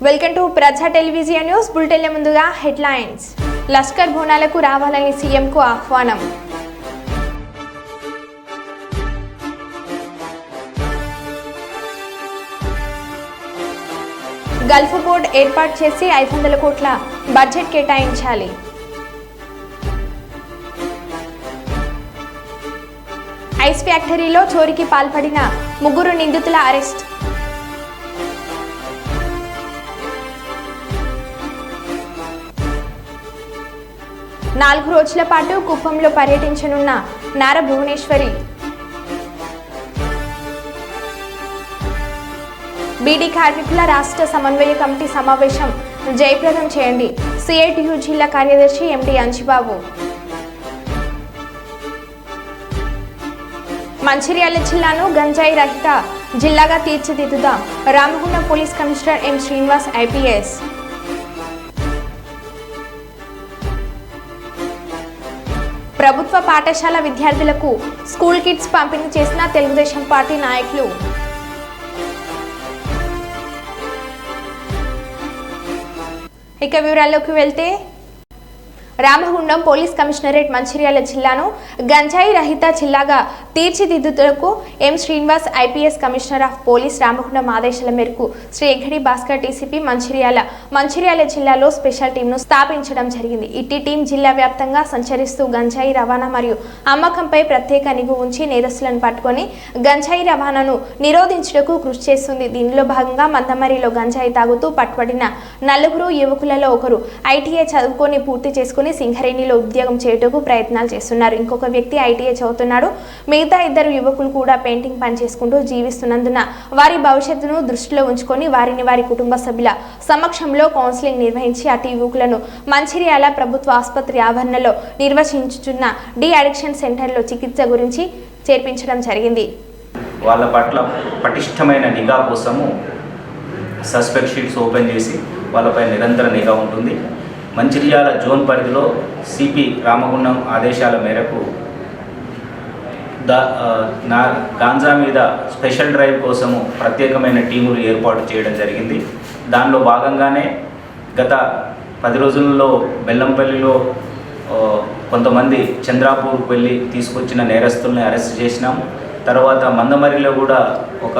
Welcome to ప్రజా television news bulletin. ముందుగా headlines. Lashkar బోనాలకు రావాలని సీఎంకు ఆహ్వానం. గల్ఫ్ బోర్డు ఏర్పాటు చేసి 500 కోట్ల బడ్జెట్ కేటాయించాలి. ఐస్ ఫ్యాక్టరీలో చోరీకి పాల్పడిన 3 నిందితుల అరెస్ట్. నాలుగు రోజుల పాటు కుప్పంలో పర్యటించనున్న నారా భువనేశ్వరి. బీడీ కార్మికుల రాష్ట్ర సమన్వయ కమిటీ సమావేశం జయప్రదం చేయండి. సిఐటియు జిల్లా కార్యదర్శి ఎండి అంజిబాబు. మంచిర్యాల జిల్లాను గంజాయి రహిత జిల్లాగా తీర్చిదిద్దుదాం. Ramagundam police commissioner M Srinivas IPS. ప్రభుత్వ పాఠశాల విద్యార్థులకు స్కూల్ కిట్స్ పంపిణీ చేసిన తెలుగుదేశం పార్టీ నాయకులు. ఇక వివరాల్లోకి వెళ్తే, రామగుండం పోలీస్ కమిషనరేట్ మంచిర్యాల జిల్లాను గంజాయి రహిత జిల్లాగా తీర్చిదిద్దుటకు M Srinivas IPS commissioner of police Ramagundam ఆదేశాల మేరకు శ్రీ ఎగ్గడి భాస్కర్ డీసీపీ మంచిర్యాల జిల్లాలో స్పెషల్ టీంను స్థాపించడం జరిగింది. ఇట్టి టీం జిల్లా వ్యాప్తంగా సంచరిస్తూ గంజాయి రవాణా మరియు అమ్మకంపై ప్రత్యేక నిఘా ఉంచి నేరస్తులను పట్టుకొని గంజాయి రవాణాను నిరోధించుటకు కృషి చేస్తుంది. దీనిలో భాగంగా మందమరిలో గంజాయి తాగుతూ పట్టుబడిన 4 యువకులలో ఒకరు ఐటీఐ చదువుకొని పూర్తి చేసుకుని సింగరేణిలో ఉద్యోగం చేయుటకు ప్రయత్నాలు చేస్తున్నారు. ఇంకొక వ్యక్తి ఐటీఐ చదువుతున్నాడు. మిగతా 2 యువకులు కూడా పెయింటింగ్ పని చేసుకుంటూ జీవిస్తున్నందున వారి భవిష్యత్తును దృష్టిలో ఉంచుకొని వారి కుటుంబ సభ్యుల సమక్షంలో కౌన్సిలింగ్ నిర్వహించి అటు యువకులను మంచిర్యాల ప్రభుత్వ ఆసుపత్రి ఆవరణలో నిర్వహించుచున్న డి అడిక్షన్ సెంటర్లో చికిత్స గురించి చేర్పించడం జరిగింది. వాళ్ళ పట్ల పటిష్టమైన నిఘా కోసము సస్పెక్ట్ షీట్స్ ఓపెన్ చేసి వాళ్ళపై నిరంతర నిఘా ఉంటుంది. మంచిర్యాల జోన్ పరిధిలో సిపి రామగుండం ఆదేశాల మేరకు గాంజా మీద స్పెషల్ డ్రైవ్ కోసము ప్రత్యేకమైన టీములు ఏర్పాటు చేయడం జరిగింది. దానిలో భాగంగానే గత 10 రోజుల్లో బెల్లంపల్లిలో కొంతమంది చంద్రాపూర్కు వెళ్ళి తీసుకొచ్చిన నేరస్తుల్ని అరెస్ట్ చేసినాము. తర్వాత మందమరిలో కూడా ఒక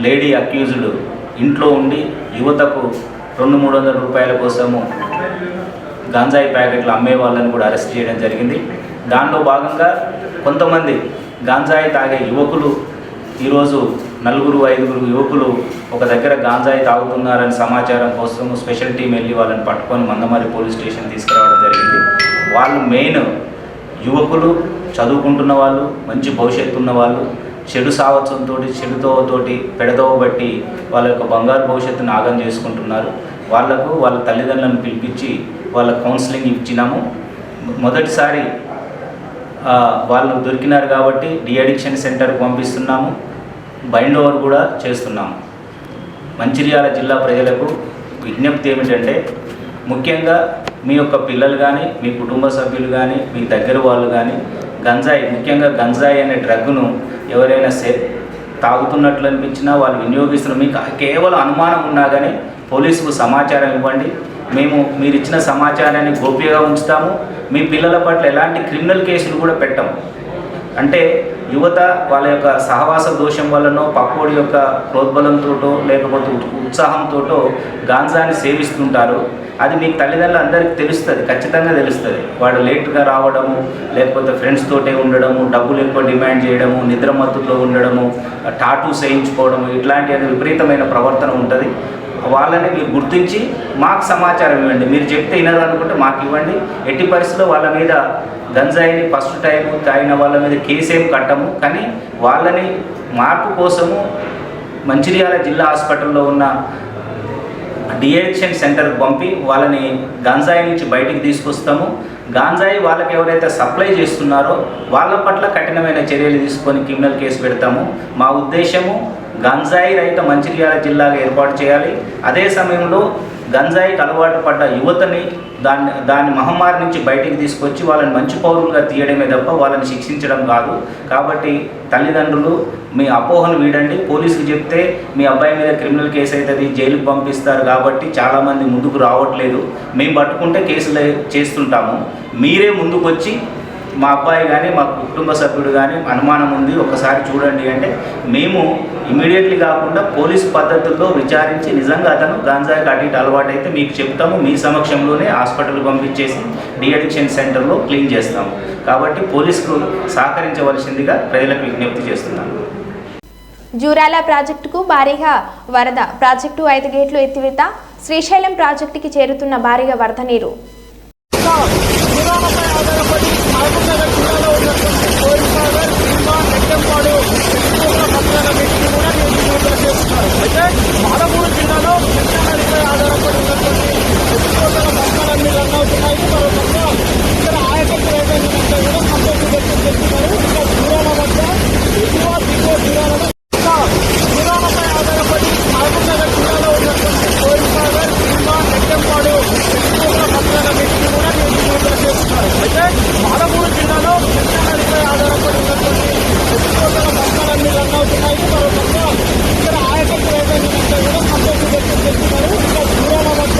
లేడీ అక్యూజ్డ్ ఇంట్లో ఉండి యువతకు 200-300 రూపాయల కోసము గాంజాయి ప్యాకెట్లు అమ్మే వాళ్ళని కూడా అరెస్ట్ చేయడం జరిగింది. దానిలో భాగంగా కొంతమంది గాంజాయి తాగే యువకులు ఈరోజు 4-5 యువకులు ఒక దగ్గర గాంజాయి తాగుతున్నారని సమాచారం కోసం స్పెషల్ టీం వెళ్ళి వాళ్ళని పట్టుకొని మందమరి పోలీస్ స్టేషన్ తీసుకురావడం జరిగింది. వాళ్ళు మెయిన్ యువకులు, చదువుకుంటున్న వాళ్ళు, మంచి భవిష్యత్తు ఉన్న వాళ్ళు, చెడు సావత్సంతో చెడుతోటి పెడదోవ బట్టి వాళ్ళ యొక్క బంగారు భవిష్యత్తును ఆగం చేసుకుంటున్నారు. వాళ్ళకు వాళ్ళ తల్లిదండ్రులను పిలిపించి వాళ్ళ కౌన్సిలింగ్ ఇచ్చినాము. మొదటిసారి వాళ్ళు దొరికినారు కాబట్టి డి అడిక్షన్ సెంటర్కి పంపిస్తున్నాము. బైండ్ ఓవర్ కూడా చేస్తున్నాము. మంచిర్యాల జిల్లా ప్రజలకు విజ్ఞప్తి ఏమిటంటే, ముఖ్యంగా మీ యొక్క పిల్లలు కానీ, మీ కుటుంబ సభ్యులు కానీ, మీ దగ్గర వాళ్ళు కానీ గంజాయి, ముఖ్యంగా గంజాయి అనే డ్రగ్ను ఎవరైనా తాగుతున్నట్లు అనిపించినా, వాళ్ళు వినియోగిస్తున్న, మీకు కేవలం అనుమానం ఉన్నా కానీ పోలీసుకు సమాచారం ఇవ్వండి. మీరు ఇచ్చిన సమాచారాన్ని గోప్యంగా ఉంచుతాము. మీ పిల్లల పట్ల ఎలాంటి క్రిమినల్ కేసులు కూడా పెట్టము. అంటే యువత వాళ్ళ యొక్క సహవాస దోషం వల్లనో, పక్కోడి యొక్క ప్రోద్బలంతోటో, లేకపోతే ఉత్సాహంతో గాంజాని సేవిస్తుంటారు. అది మీకు తల్లిదండ్రులు అందరికీ తెలుస్తుంది, ఖచ్చితంగా తెలుస్తుంది. వాడు లేట్గా రావడము, లేకపోతే ఫ్రెండ్స్ తోటే ఉండడము, డబ్బులు ఎక్కువ డిమాండ్ చేయడము, నిద్రమత్తులో ఉండడము, టాటూస్ వేయించుకోవడము, ఇట్లాంటి విపరీతమైన ప్రవర్తన ఉంటుంది. వాళ్ళని మీరు గుర్తించి మాకు సమాచారం ఇవ్వండి. మీరు చెప్తే వినదనుకుంటే మాకు ఇవ్వండి. ఎట్టి పరిస్థితుల్లో వాళ్ళ మీద గంజాయిని ఫస్ట్ టైం తాగిన వాళ్ళ మీద కేసేం కట్టము. కానీ వాళ్ళని మార్పు కోసము మంచిర్యాల జిల్లా హాస్పిటల్లో ఉన్న డి అడిక్షన్ సెంటర్కి పంపి వాళ్ళని గంజాయి నుంచి బయటికి తీసుకొస్తాము. గాంజాయి వాళ్ళకి ఎవరైతే సప్లై చేస్తున్నారో వాళ్ళ పట్ల కఠినమైన చర్యలు తీసుకొని క్రిమినల్ కేసు పెడతాము. మా ఉద్దేశము గంజాయి రహిత మంచిర్యాల జిల్లాగా ఏర్పాటు చేయాలి. అదే సమయంలో గంజాయికి అలవాటు పడ్డ యువతని దాని మహమ్మారి నుంచి బయటికి తీసుకొచ్చి వాళ్ళని మంచి పౌరులుగా తీయడమే తప్ప వాళ్ళని శిక్షించడం కాదు. కాబట్టి తల్లిదండ్రులు మీ అపోహను వీడండి. పోలీసుకి చెప్తే మీ అబ్బాయి మీద క్రిమినల్ కేసు అవుతుంది, జైలుకు పంపిస్తారు కాబట్టి చాలామంది ముందుకు రావట్లేదు. మేము పట్టుకుంటే కేసులు చేస్తుంటాము. మీరే ముందుకు వచ్చి మా అబ్బాయి కానీ మా కుటుంబ సభ్యుడు కానీ అనుమానం ఉంది ఒకసారి చూడండి అంటే మేము ఇమీడియట్లీ కాకుండా పోలీసు పద్ధతుల్లో విచారించి నిజంగా అతను గాంజాకి అటు ఇటు అలవాటు అయితే మీకు చెప్తాము. మీ సమక్షంలోనే హాస్పిటల్కి పంపించేసి డీఅడిక్షన్ సెంటర్లో క్లీన్ చేస్తాము. కాబట్టి పోలీసుకు సహకరించవలసిందిగా ప్రజలకు విజ్ఞప్తి చేస్తున్నాను. జూరాల ప్రాజెక్టుకు భారీగా వరద. ప్రాజెక్టు 5 గేట్లు ఎత్తివేత. శ్రీశైలం ప్రాజెక్టుకి చేరుతున్న భారీగా వరద నీరు. అయితే మాడమూరు జిల్లాలో కృష్ణానదిపై ఆధారపడి ఉన్నటువంటి ఎత్తిపోతల పథకాలన్నీ రన్ అవుతున్నాయి. మరోపక్క ఇక్కడ ఆయకట్టు ఏదైనా కూడా సంతోషం వ్యక్తం చేస్తున్నారు. ఇంకా దూరాల వద్ద ఎగువ దిగువ దూరాలలో దూరాలపై ఆధారపడి మహబూబ్నగర్ జిల్లాలో ఉన్నటువంటి కోరిసాగర్, భీమా, నెట్టెంపాడు ఎత్తిపోతల పథకాలన్నింటినీ కూడా విడుదల చేస్తున్నారు. అయితే మాడమూరు జిల్లాలో కృష్ణానదిపై ఆధారపడి ఉన్నటువంటి ఎత్తిపోతల పథకాలన్నీ రన్ అవుతున్నాయి. మరోపక్క ఇక్కడ ఆయకట్టు ఏదైనా కూడా సంతోషం వ్యక్తం చేస్తున్నారు. ఇంకా దూరాల వద్ద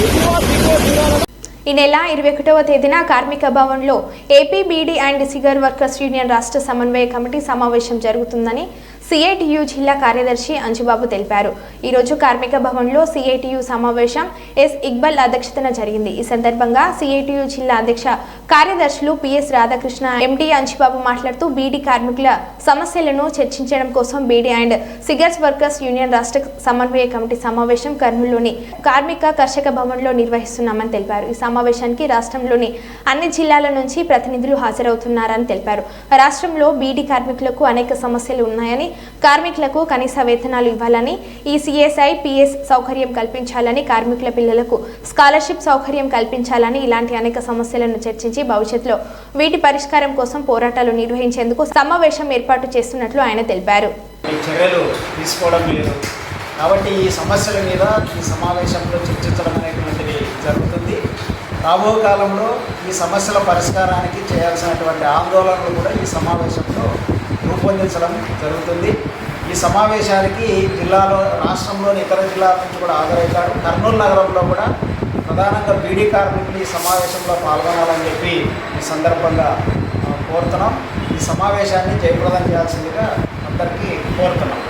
ఎగువ దిగువ దూరాలలో ఈ నెల 21వ తేదీన కార్మిక భవన్లో AP beedi and cigar workers union రాష్ట్ర సమన్వయ కమిటీ సమావేశం జరుగుతుందని సిఐటియు జిల్లా కార్యదర్శి అంజుబాబు తెలిపారు. ఈరోజు కార్మిక భవన్లో సిఐటియు సమావేశం ఎస్ ఇక్బల్ అధ్యక్షతన జరిగింది. ఈ సందర్భంగా సిఐటియు జిల్లా అధ్యక్ష కార్యదర్శులు పిఎస్ రాధాకృష్ణ, ఎండి అంజుబాబు మాట్లాడుతూ బీడీ కార్మికుల సమస్యలను చర్చించడం కోసం బీడీ అండ్ సిగర్స్ వర్కర్స్ యూనియన్ రాష్ట్ర సమన్వయ కమిటీ సమావేశం కర్నూలులోని కార్మిక కర్షక భవన్లో నిర్వహిస్తున్నామని తెలిపారు. ఈ సమావేశానికి రాష్ట్రంలోని అన్ని జిల్లాల నుంచి ప్రతినిధులు హాజరవుతున్నారని తెలిపారు. రాష్ట్రంలో బీడీ కార్మికులకు అనేక సమస్యలు ఉన్నాయని, కార్మికులకు కనీస వేతనాలు ఇవ్వాలని, ఈ సిఎస్ఐ పిఎస్ సౌకర్యం కల్పించాలని, కార్మికుల పిల్లలకు స్కాలర్షిప్ సౌకర్యం కల్పించాలని, ఇలాంటి అనేక సమస్యలను చర్చించి భవిష్యత్తులో వీటి పరిష్కారం కోసం పోరాటాలు నిర్వహించేందుకు సమావేశం ఏర్పాటు చేస్తున్నట్లు ఆయన తెలిపారు. చర్యలు తీసుకోవడం లేదు కాబట్టి ఈ సమస్యల మీద ఈ సమావేశంలో చర్చించడం అనేటువంటిది జరుగుతుంది. రాబో కాలంలో ఈ సమస్యల పరిష్కారానికి చేయాల్సినటువంటి ఆందోళనలు కూడా ఈ సమావేశంలో రూపొందించడం జరుగుతుంది. ఈ సమావేశానికి జిల్లాలో రాష్ట్రంలోని ఇతర జిల్లాల నుంచి కూడా హాజరవుతారు. కర్నూలు నగరంలో కూడా ప్రధానంగా బీడీ కార్మికులు ఈ సమావేశంలో పాల్గొనాలని చెప్పి ఈ సందర్భంగా కోరుతున్నాం. ఈ సమావేశాన్ని జయప్రదం చేయాల్సిందిగా అందరికీ కోరుతున్నాం.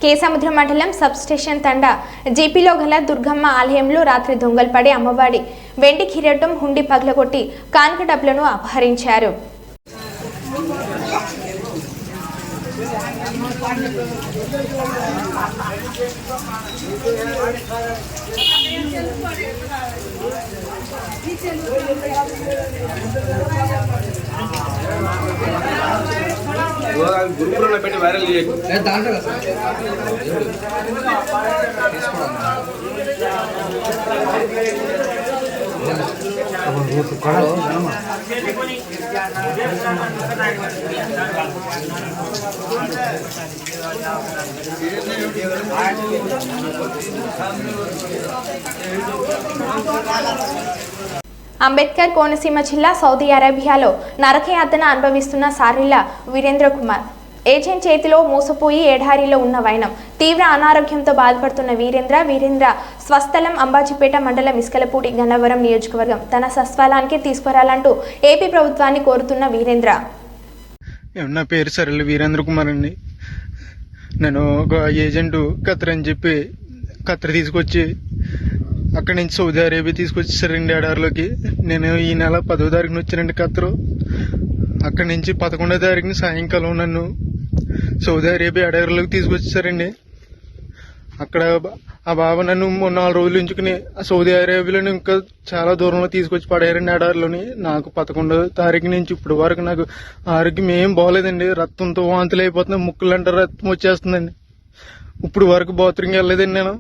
కేసముద్రం మండలం సబ్స్టేషన్ తండా జీపీలో గల దుర్గమ్మ ఆలయంలో రాత్రి దొంగలు పడి అమ్మవారి వెండి కిరీటం, హుండీ పగలగొట్టి కానుక డబ్బులను అపహరించారు. గురుకులంలో పెట్టి వైరల్ చేయకు. అంబేద్కర్ కోనసీమ జిల్లా సౌదీ అరేబియాలో నరకయాతన అనుభవిస్తున్న సారిల్లా వీరేంద్ర కుమార్ ఏజెంట్ చేతిలో మోసపోయి ఎడారిలో ఉన్న వైనం. తీవ్ర అనారోగ్యంతో బాధపడుతున్న వీరేంద్ర స్వస్థలం అంబాజీపేట మండలం ఇస్కలపూడి గన్నవరం నియోజకవర్గం తన స్వస్థలానికి తీసుకురాలంటూ ఏపీ ప్రభుత్వాన్ని కోరుతున్న వీరేంద్ర. నా పేరు సరిల్లా వీరేంద్ర కుమార్ అండి. నేను ఒక ఏజెంట్ ఖత్తర్ అని చెప్పి ఖత్తర్ తీసుకొచ్చి అక్కడి నుంచి సౌదీ అరేబియా తీసుకొచ్చేసారండి ఎడారిలోకి. నేను ఈ నెల 10వ తారీఖున వచ్చానండి ఖత్తరు. అక్కడి నుంచి 11వ తారీఖున సాయంకాలం నన్ను సౌదీ అరేబియా ఎడారిలోకి తీసుకొచ్చేసారండి. అక్కడ ఆ బాబా నన్ను 4 రోజులు ఉంచుకుని సౌదీ అరేబియాలోని ఇంకా చాలా దూరంలో తీసుకొచ్చి పడేయారండి ఎడారిలోని. నాకు 11వ తారీఖు నుంచి ఇప్పటి వరకు నాకు ఆరోగ్యం ఏం బాగోలేదండి. రక్తంతో వాంతులు అయిపోతున్నాయి, ముక్కులంటే రక్తం వచ్చేస్తుందండి. ఇప్పుడు వరకు బాత్రూమ్కి వెళ్ళలేదండి. నేను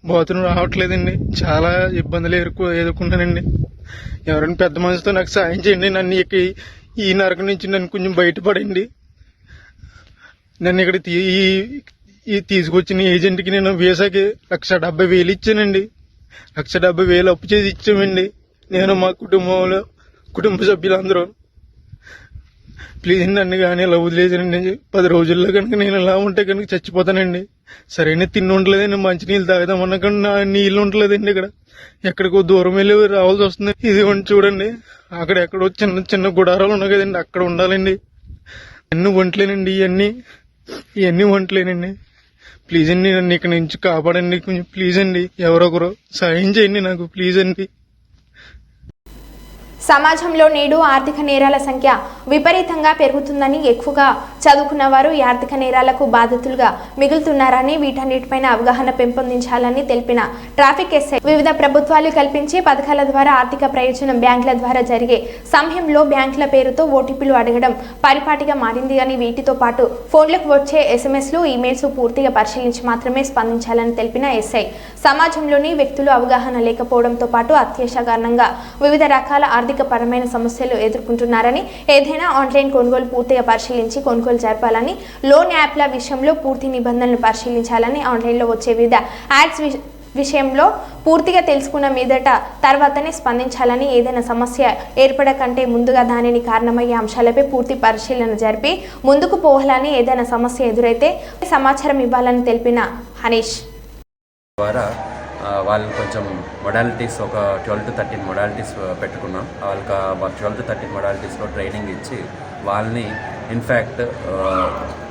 బాత్రూమ్ రావట్లేదండి. చాలా ఇబ్బందులు ఎదుర్కొన్నానండి. ఎవరైనా పెద్ద మనిషితో నాకు సాయం చేయండి. నన్ను ఈ నరకం నుంచి నన్ను కొంచెం బయటపడండి. నన్ను ఇక్కడ తీసుకొచ్చిన ఏజెంట్కి నేను వీసాకి 1,70,000 ఇచ్చానండి. 1,70,000 అప్పు చేసి ఇచ్చామండి. నేను మా కుటుంబ సభ్యులందరూ. ప్లీజ్ నన్ను కానీ ఇలా వదిలేసానండి. 10 రోజుల్లో కనుక నేను ఇలా ఉంటే కనుక చచ్చిపోతానండి. సరైన తిండి ఉండలేదండి, మంచినీళ్ళు తాగుదామన్నా కానీ నా నీళ్ళు ఉండలేదండి. ఎక్కడికో దూరం వెళ్ళి రావాల్సి వస్తుంది. ఇది చూడండి, అక్కడ ఎక్కడో చిన్న చిన్న గుడారాలు ఉన్నాయి కదండి, అక్కడ ఉండాలండి. అన్ని వంటలేనండి, ఇవన్నీ వంటలేనండి. ప్లీజ్ అండి, నన్ను ఇక్కడ నుంచి కాపాడండి. కొంచెం ప్లీజ్ అండి, ఎవరొకరు సాయం చేయండి నాకు, ప్లీజ్ అండి. సమాజంలో నేడు ఆర్థిక నేరాల సంఖ్య విపరీతంగా పెరుగుతుందని, ఎక్కువగా చదువుకున్న వారు ఈ ఆర్థిక నేరాలకు బాధితులుగా మిగులుతున్నారని, వీటన్నిటిపైన అవగాహన పెంపొందించాలని తెలిపిన ట్రాఫిక్ ఎస్ఐ వివిధ ప్రభుత్వాలు కల్పించే పథకాల ద్వారా ఆర్థిక ప్రయోజనం బ్యాంకుల ద్వారా జరిగే సమయంలో బ్యాంకుల పేరుతో ఓటీపీలు అడగడం పరిపాటిగా మారింది అని, వీటితో పాటు ఫోన్లకు వచ్చే ఎస్ఎంఎస్లు, ఈమెయిల్స్ పూర్తిగా పరిశీలించి మాత్రమే స్పందించాలని తెలిపిన ఎస్ఐ, సమాజంలోని వ్యక్తులు అవగాహన లేకపోవడంతో పాటు అత్యాశ కారణంగా వివిధ రకాల ఆర్థిక పరమైన సమస్యలు ఎదుర్కొంటున్నారని, ఏదైనా ఆన్లైన్ కొనుగోలు పూర్తిగా పరిశీలించి కొనుగోలు జరపాలని, లోన్ యాప్ల విషయంలో పూర్తి నిబంధనలు పరిశీలించాలని, ఆన్లైన్లో వచ్చే వివిధ యాడ్స్ విషయంలో పూర్తిగా తెలుసుకున్న మీదట తర్వాతనే స్పందించాలని, ఏదైనా సమస్య ఏర్పడకంటే ముందుగా దానిని కారణమయ్యే అంశాలపై పూర్తి పరిశీలన జరిపి ముందుకు పోవాలని, ఏదైనా సమస్య ఎదురైతే సమాచారం ఇవ్వాలని తెలిపిన హనీష్ ద్వారా వాళ్ళని కొంచెం మొడాలిటీస్ ఒక 12 to 13 మొడాలిటీస్ పెట్టుకున్నాం. వాళ్ళకి 12 to 13 మొడాలిటీస్లో ట్రైనింగ్ ఇచ్చి వాళ్ళని ఇన్ఫ్యాక్ట్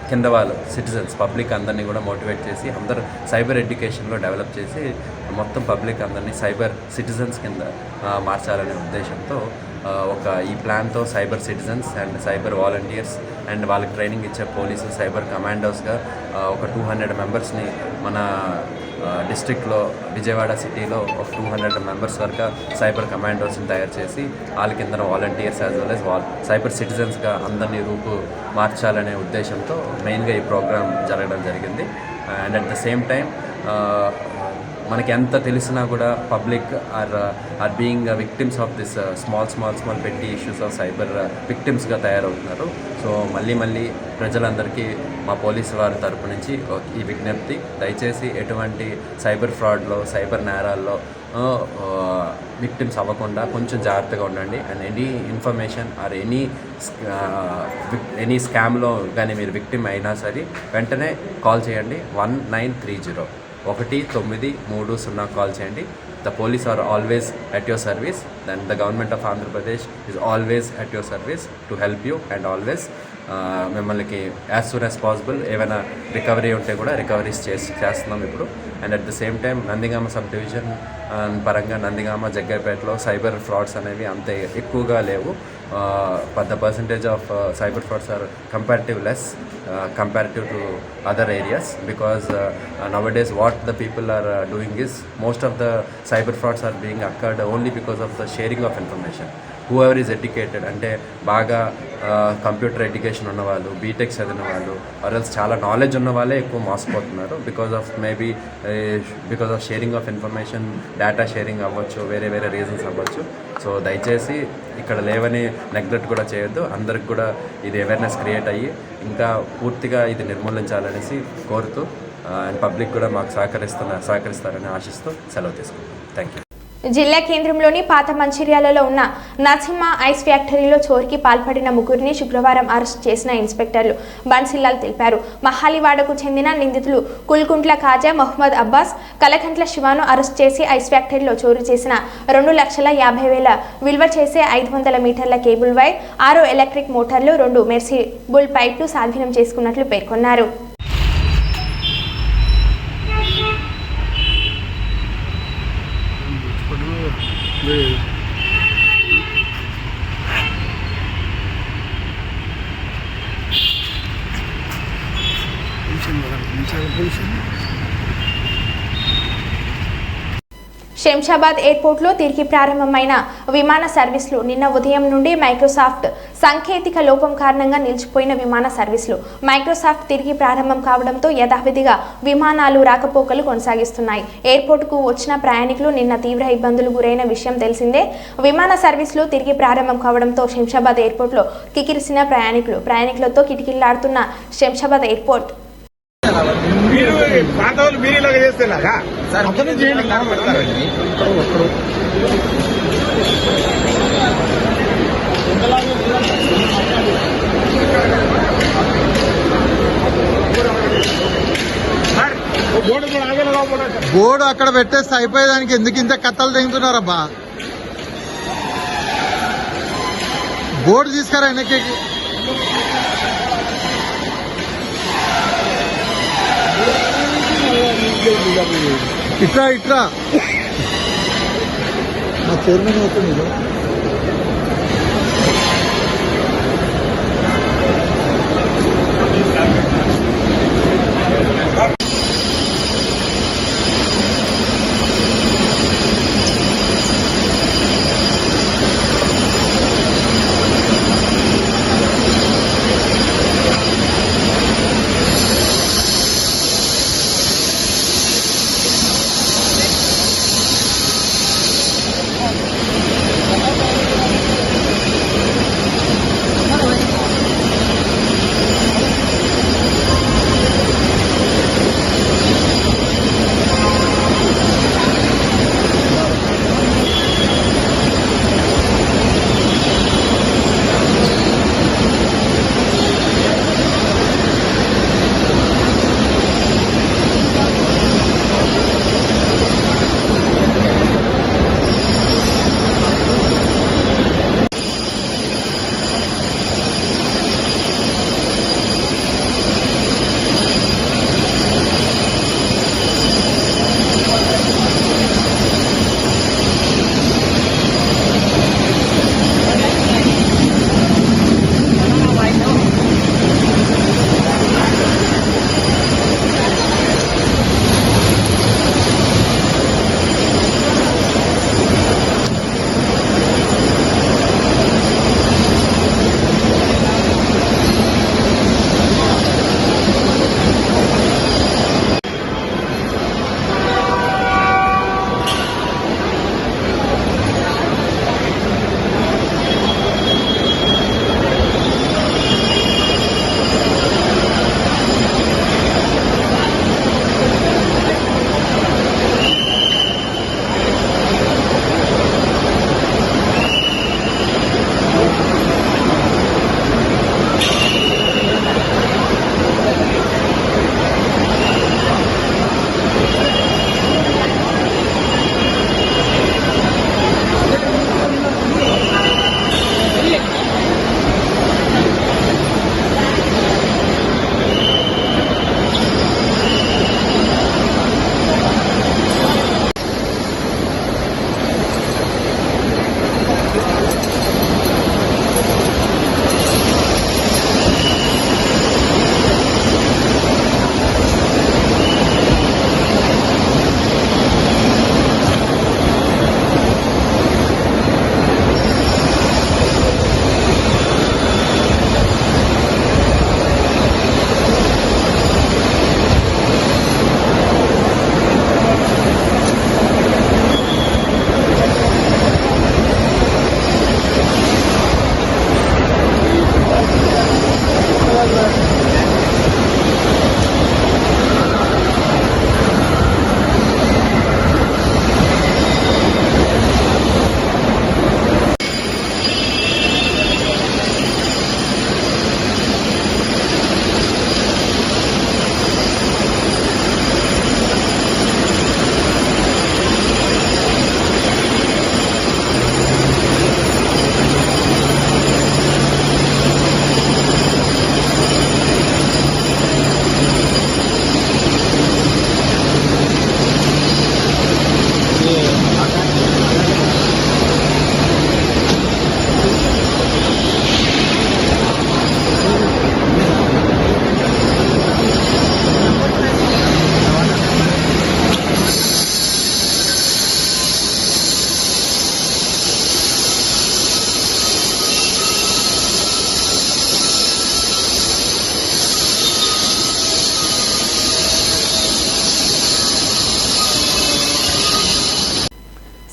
కింద వాళ్ళు సిటిజన్స్ పబ్లిక్ అందరినీ కూడా మోటివేట్ చేసి అందరూ సైబర్ ఎడ్యుకేషన్లో డెవలప్ చేసి మొత్తం పబ్లిక్ అందరినీ సైబర్ సిటిజన్స్ కింద మార్చాలనే ఉద్దేశంతో ఈ ప్లాన్తో cyber citizens and cyber volunteers and వాళ్ళకి ట్రైనింగ్ ఇచ్చే పోలీసు సైబర్ కమాండోస్గా ఒక 200 మెంబర్స్ని మన డిస్ట్రిక్ట్లో విజయవాడ సిటీలో ఒక 200 మెంబర్స్ వరకు సైబర్ కమాండోస్ని తయారు చేసి వాళ్ళ కింద volunteers as well as cyber సిటిజన్స్గా అందరినీ రూపు మార్చాలనే ఉద్దేశంతో మెయిన్గా ఈ ప్రోగ్రామ్ జరగడం జరిగింది. And at the same time మనకి ఎంత తెలిసినా కూడా public are being victims of this small petty issues of cyber విక్టిమ్స్గా తయారవుతున్నారు. సో మళ్ళీ ప్రజలందరికీ మా పోలీసు వారి తరపు నుంచి ఈ విజ్ఞప్తి, దయచేసి ఎటువంటి సైబర్ ఫ్రాడ్లో సైబర్ నేరాల్లో విక్టిమ్స్ అవ్వకుండా కొంచెం జాగ్రత్తగా ఉండండి. And any information or any స్కామ్లో కానీ మీరు విక్టిమ్ అయినా సరే వెంటనే కాల్ చేయండి. 1930 1930 కాల్ చేయండి. The police are always at your service. Then the government of Andhra Pradesh is always at your service to help you and always మిమ్మల్ని as soon as possible ఏమైనా రికవరీ ఉంటే కూడా recoveries చేస్తున్నాం ఇప్పుడు. And at the same time Nandigama sub division పరంగా Nandigama జగ్గైపేటలో cyber frauds అనేవి అంత ఎక్కువగా లేవు. the percentage of cyber frauds are comparative to other areas, because nowadays what the people are doing is most of the cyber frauds are being occurred only because of the sharing of information. Whoever is educated అంటే బాగా computer education ఉన్నవాళ్ళు, BTech చదివిన వాళ్ళు, ఆర్ఎల్స్ చాలా knowledge ఉన్న వాళ్ళే ఎక్కువ మోసపోతున్నారు. Because of sharing of information, data sharing అవ్వచ్చు, వేరే రీజన్స్ అవ్వచ్చు. సో దయచేసి ఇక్కడ లేవని నెగ్లెక్ట్ కూడా చేయొద్దు. అందరికి కూడా ఇది అవేర్నెస్ క్రియేట్ అయ్యి ఇంకా పూర్తిగా ఇది నిర్మూలించాలనేసి కోరుతూ అండ్ పబ్లిక్ కూడా మాకు సహకరిస్తారని ఆశిస్తూ సెలవు తీసుకుంటాం. Thank you. జిల్లా కేంద్రంలోని పాత మంచిర్యాలలో ఉన్న నరసింహ ఐస్ ఫ్యాక్టరీలో చోరీకి పాల్పడిన ముగ్గురిని శుక్రవారం అరెస్ట్ చేసిన ఇన్స్పెక్టర్లు బన్సిల్లాల్ తెలిపారు. మహాలివాడకు చెందిన నిందితులు కుల్కుంట్ల ఖాజా, మహమ్మద్ అబ్బాస్, కలకంట్ల శివాను అరెస్ట్ చేసి ఐస్ ఫ్యాక్టరీలో చోరీ చేసిన 2,50,000 విలువ చేసే 500 మీటర్ల కేబుల్ వైర్, 6 ఎలక్ట్రిక్ మోటార్లు, 2 మెర్సిబుల్ పైప్లు స్వాధీనం చేసుకున్నట్లు పేర్కొన్నారు. శంషాబాద్ ఎయిర్పోర్ట్లో తిరిగి ప్రారంభమైన విమాన సర్వీసులు. నిన్న ఉదయం నుండి మైక్రోసాఫ్ట్ సాంకేతిక లోపం కారణంగా నిలిచిపోయిన విమాన సర్వీసులు మైక్రోసాఫ్ట్ తిరిగి ప్రారంభం కావడంతో యథావిధిగా విమానాలు రాకపోకలు కొనసాగిస్తున్నాయి. ఎయిర్పోర్టుకు వచ్చిన ప్రయాణికులు నిన్న తీవ్ర ఇబ్బందులు గురైన విషయం తెలిసిందే. విమాన సర్వీసులు తిరిగి ప్రారంభం కావడంతో శంషాబాద్ ఎయిర్పోర్ట్లో కికిరిసిన ప్రయాణికులతో కిటికీలాడుతున్న శంషాబాద్ ఎయిర్పోర్ట్ మీరు పాత వాళ్ళు మీరు ఇలాగ చేస్తేలాగా అతను చేయండి బోర్డు అక్కడ పెట్టేస్తే అయిపోయేదానికి ఎందుకు ఇంత కత్తలు తెగుతున్నారబ్బా? బోర్డు తీసుకురా వెనక్కి. ఇట్రా ఇట్రా మా చైర్మన్ అవుతుంది.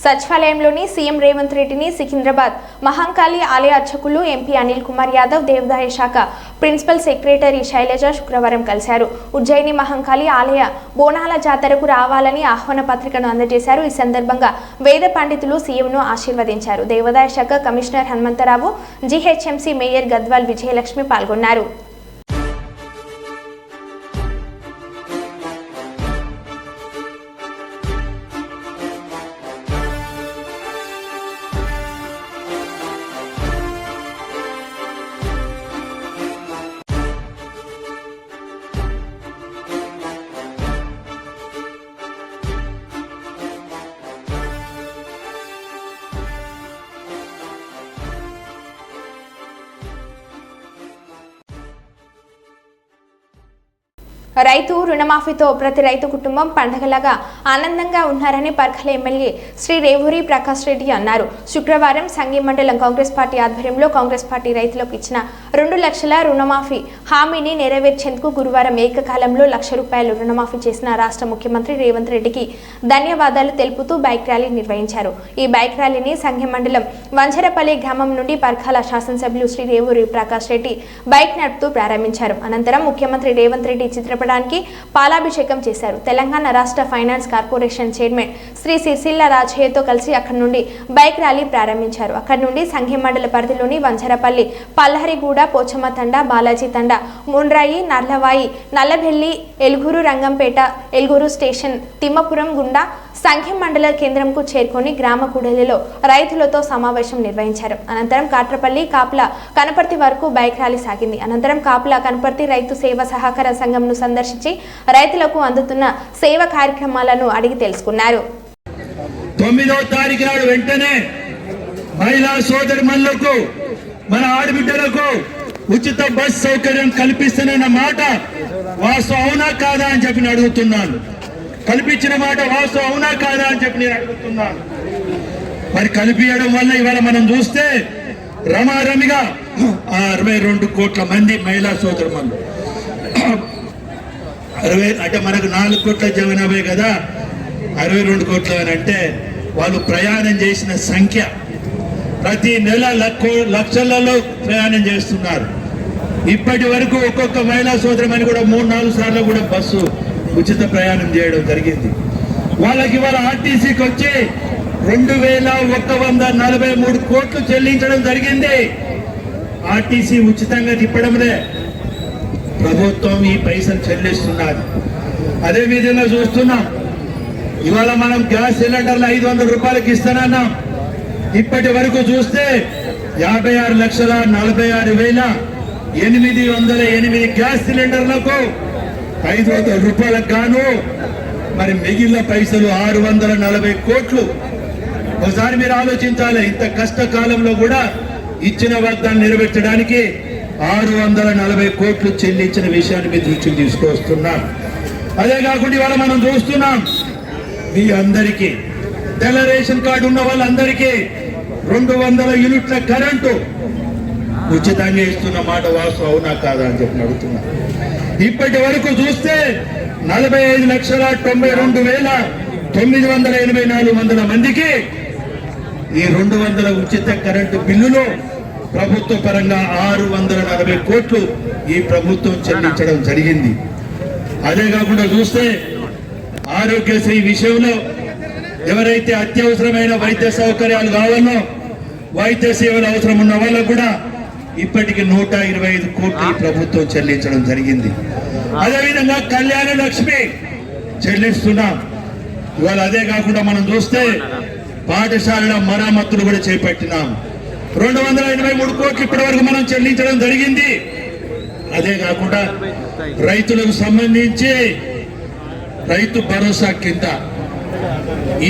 సచివాలయంలోని సీఎం రేవంత్ రెడ్డిని సికింద్రాబాద్ మహంకాళి ఆలయ అర్చకులు ఎంపీ అనిల్ కుమార్ యాదవ్, దేవాదాయ శాఖ ప్రిన్సిపల్ సెక్రటరీ శైలజ శుక్రవారం కలిశారు. ఉజ్జయిని మహంకాళి ఆలయ బోనాల జాతరకు రావాలని ఆహ్వాన పత్రికను అందజేశారు. ఈ సందర్భంగా వేద పండితులు సీఎంను ఆశీర్వదించారు. దేవాదాయ శాఖ commissioner Hanumantha Rao, GHMC mayor Gadwal Vijayalakshmi పాల్గొన్నారు. రైతు రుణమాఫీతో ప్రతి రైతు కుటుంబం పండగలాగా ఆనందంగా ఉన్నారని పర్ఖల ఎమ్మెల్యే శ్రీ రేవూరి ప్రకాష్ రెడ్డి అన్నారు. శుక్రవారం సంఘి మండలం కాంగ్రెస్ పార్టీ ఆధ్వర్యంలో కాంగ్రెస్ పార్టీ రైతులకు ఇచ్చిన 2 లక్షల రుణమాఫీ హామీని నెరవేర్చేందుకు గురువారం ఏకకాలంలో ₹1,00,000 రుణమాఫీ చేసిన రాష్ట్ర ముఖ్యమంత్రి రేవంత్ రెడ్డికి ధన్యవాదాలు తెలుపుతూ బైక్ ర్యాలీ నిర్వహించారు. ఈ బైక్ ర్యాలీని సంఘి మండలం వంజరపల్లి గ్రామం నుండి పర్ఖల శాసనసభ్యులు శ్రీ రేవూరి ప్రకాష్ రెడ్డి బైక్ నడుపుతూ ప్రారంభించారు. అనంతరం ముఖ్యమంత్రి రేవంత్ రెడ్డి చిత్రపటానికి పాలాభిషేకం చేశారు. తెలంగాణ రాష్ట్ర finance corporation chairman Shri Sirisilla రాజయ్యతో కలిసి అక్కడి నుండి బైక్ ర్యాలీ ప్రారంభించారు. అక్కడి నుండి సంఘి మండల పరిధిలోని వంజరపల్లి, పల్లహరిగూడ, పోచమ్మ తండ, బాలాజీ తండ, ముండ్రాయి, నర్లవాయి, నల్లబెల్లి, ఎలుగురు, రంగంపేట, ఎలుగురు స్టేషన్, తిమ్మపురం గుండా సంఘి మండల కేంద్రంకు చేరుకొని గ్రామ కూడలిలో రైతులతో సమావేశం నిర్వహించారు. అనంతరం కాట్రపల్లి, కాపుల కనపర్తి వరకు బైక్ ర్యాలీ సాగింది. అనంతరం కాపుల కనపర్తి రైతు సేవ సహకార సంఘంను సందర్శించి రైతులకు అందుతున్న సేవ కార్యక్రమాలను అడిగి తెలుసుకున్నారు. 9వ తారీఖు నాడు వెంటనే మహిళా సోదరిమణులకు, మన ఆడబిడ్డలకు ఉచిత బస్ సౌకర్యం కల్పిస్తున్న మాట వాస్తవం అవునా కాదా అని చెప్పి అడుగుతున్నాను. కల్పించిన మాట వాస్తవం అవునా కాదా అని చెప్పి నేను అడుగుతున్నాను. మరి కలిపియడం వల్ల ఇవాళ మనం చూస్తే రమారమిగా 62 కోట్ల మంది మహిళా సోదరుమణులు, 60 అంటే మనకు 4 కోట్ల జనాభా కదా, 62 కోట్ల అని అంటే వాళ్ళు ప్రయాణం చేసిన సంఖ్య. ప్రతి నెల లక్షలలో ప్రయాణం చేస్తున్నారు. ఇప్పటి వరకు ఒక్కొక్క మహిళా సోదరమని కూడా 3-4 సార్లు కూడా బస్సు ఉచిత ప్రయాణం చేయడం జరిగింది. వాళ్ళకి వాళ్ళ ఆర్టీసీకి వచ్చి 2,143 కోట్లు చెల్లించడం జరిగింది. ఆర్టీసీ ఉచితంగా తిప్పడంలో ప్రభుత్వం ఈ పైసలు చెల్లిస్తున్నది. అదే విధంగా చూస్తున్నాం, ఇవాళ మనం గ్యాస్ సిలిండర్లు 500 రూపాయలకి ఇస్తానన్నాం. ఇప్పటి వరకు చూస్తే 56,46,808 గ్యాస్ సిలిండర్లకు 500 రూపాయలకు గాను మరి మిగిలిన పైసలు 640 కోట్లు. ఒకసారి మీరు ఆలోచించాలి, ఇంత కష్టకాలంలో కూడా ఇచ్చిన వాగ్దానం నెరవేర్చడానికి 640 కోట్లు చెల్లించిన విషయాన్ని మీ దృష్టికి తీసుకొస్తున్నాం. అదే కాకుండా ఇవాళ మనం చూస్తున్నాం, మీ అందరికీ తెల్ల రేషన్ కార్డు ఉన్న వాళ్ళందరికీ 200 యూనిట్ల కరెంటు ఉచితంగా ఇస్తున్న మాట వాస్తవం అవునా కాదా అని చెప్పి అడుగుతున్నా. ఇప్పటి వరకు చూస్తే 45,92,984 మందికి ఈ 200 ఉచిత కరెంటు బిల్లులు ప్రభుత్వ పరంగా 640 కోట్లు ఈ ప్రభుత్వం చెల్లించడం జరిగింది. అదే కాకుండా చూస్తే ఆరోగ్యశ్రీ విషయంలో ఎవరైతే అత్యవసరమైన వైద్య సౌకర్యాలు కావాలో, వైద్య సేవలు అవసరం ఉన్న వాళ్ళకు కూడా ఇప్పటికి 125 కోట్లు ఈ ప్రభుత్వం చెల్లించడం జరిగింది. అదేవిధంగా కళ్యాణ లక్ష్మి చెల్లిస్తున్నాం. ఇవాళ అదే కాకుండా మనం చూస్తే పాఠశాలల మరామతులు కూడా చేపట్టినాం. 283 కోట్లు ఇప్పటి వరకు మనం చెల్లించడం జరిగింది. అదే కాకుండా రైతులకు సంబంధించి రైతు భరోసా కింద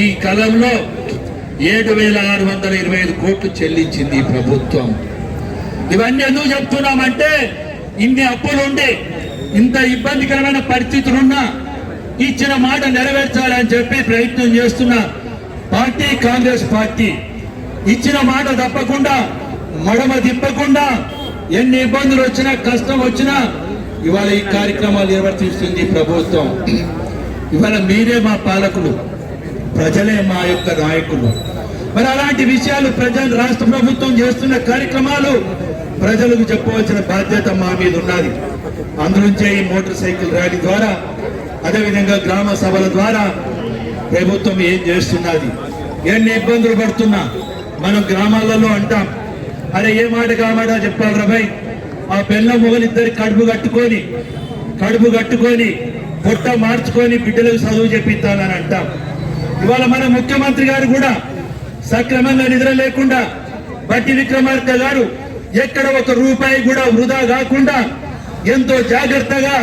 ఈ కాలంలో 7,625 కోట్లు చెల్లించింది ఈ ప్రభుత్వం. ఇవన్నీ ఎందుకు చెప్తున్నామంటే, ఇన్ని అప్పులుండి ఇంత ఇబ్బందికరమైన పరిస్థితులున్నా ఇచ్చిన మాట నెరవేర్చాలని చెప్పి ప్రయత్నం చేస్తున్న పార్టీ కాంగ్రెస్ పార్టీ. ఇచ్చిన మాట తప్పకుండా, మడమ తిప్పకుండా, ఎన్ని ఇబ్బందులు వచ్చినా, కష్టం వచ్చినా ఇవాళ ఈ కార్యక్రమాలు నిర్వర్తిస్తుంది ప్రభుత్వం. ఇవాళ మీరే మా పాలకులు, ప్రజలే మా యొక్క నాయకులు. మరి అలాంటి విషయాలు రాష్ట్ర ప్రభుత్వం చేస్తున్న కార్యక్రమాలు ప్రజలకు చెప్పవలసిన బాధ్యత మా మీద ఉన్నది. అందులోంచే ఈ మోటార్ సైకిల్ ర్యాలీ ద్వారా, అదేవిధంగా గ్రామ సభల ద్వారా ప్రభుత్వం ఏం చేస్తున్నది, ఎన్ని ఇబ్బందులు పడుతున్నా మనం గ్రామాలలో అంటాం, అరే ఏ మాట కామాట చెప్పాలి రా భయ్, ఆ పెళ్ళ మొగలిద్దరి కడుపు కట్టుకొని పొట్ట మార్చుకొని బిడ్డలకు చదువు చెప్పిస్తానని అంటాం. ఇవాళ మన ముఖ్యమంత్రి గారు కూడా సక్రమంగా నిద్ర లేకుండా బట్టి విక్రమార్క గారు ఎక్కడ ఒక రూపాయి కూడా వృధా కాకుండా ఎంతో జాగ్రత్తగా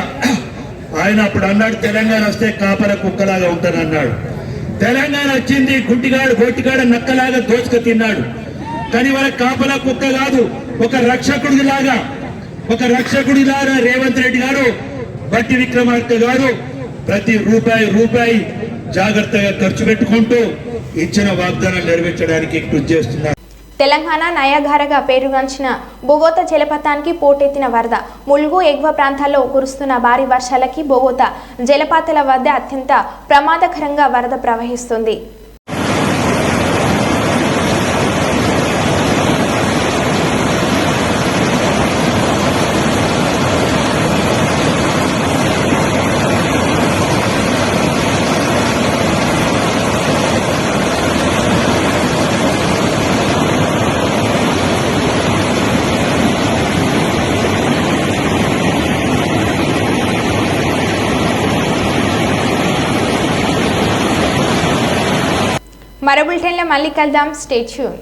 ఆయన అప్పుడు అన్నాడు, తెలంగాణ వస్తే కాపల కుక్కలాగా ఉంటానన్నాడు. తెలంగాణ వచ్చింది గొట్టిగాడ నక్కలాగా దోచుక తిన్నాడు. కానీ వాళ్ళ కాపలా కుక్క కాదు, ఒక రక్షకుడిలాగా రేవంత్ రెడ్డి గారు, బట్టి విక్రమార్క గారు ప్రతి రూపాయి జాగ్రత్తగా ఖర్చు పెట్టుకుంటూ ఇచ్చిన వాగ్దానాలు నెరవేర్చడానికి కృషి చేస్తున్నారు. తెలంగాణ నయాగారగా పేరుగాంచిన బొగోత జలపాతానికి పోటెత్తిన వరద. ములుగు ఎగువ ప్రాంతాల్లో కురుస్తున్న భారీ వర్షాలకి బొగోత జలపాతాల వద్ద అత్యంత ప్రమాదకరంగా వరద ప్రవహిస్తుంది. మరో బులెటిన్లో మళ్ళీ కలుద్దాం. Stay tune.